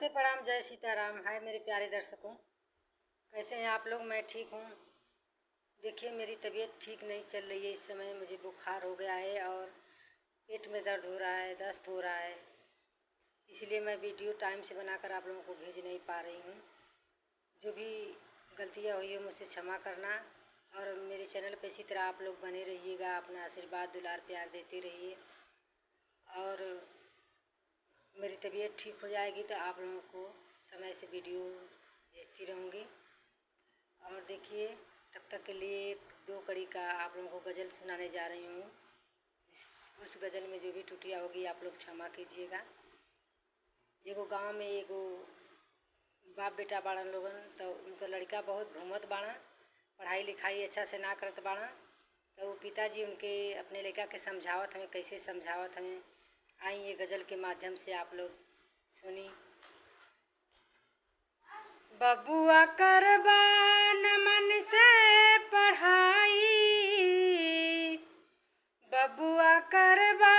नमस्ते, प्रणाम, जय सीताराम। हाय मेरे प्यारे दर्शकों, कैसे हैं आप लोग? मैं ठीक हूँ। देखिए, मेरी तबीयत ठीक नहीं चल रही है इस समय। मुझे बुखार हो गया है और पेट में दर्द हो रहा है, दस्त हो रहा है। इसलिए मैं वीडियो टाइम से बनाकर आप लोगों को भेज नहीं पा रही हूँ। जो भी गलतियाँ हुई है मुझसे क्षमा करना, और मेरे चैनल पे इसी तरह आप लोग बने रहिएगा, अपना आशीर्वाद दुलार प्यार देते रहिए। और मेरी तबीयत ठीक हो जाएगी तो आप लोगों को समय से वीडियो भेजती रहूँगी। और देखिए, तब तक के लिए एक दो कड़ी का आप लोगों को गज़ल सुनाने जा रही हूँ। उस गज़ल में जो भी त्रुटियाँ होगी आप लोग क्षमा कीजिएगा। एगो गांव में एगो बाप बेटा बाड़न लोगन, तो उनका लड़का बहुत घूमत बाड़ा, पढ़ाई लिखाई अच्छा से ना करत बाड़ा। तो वो पिताजी उनके अपने लड़का के समझावत हमें, कैसे समझावत हमें, आई ये गज़ल के माध्यम से आप लोग सुनी। बबुआ करबा न मन से पढ़ाई, बबुआ करबा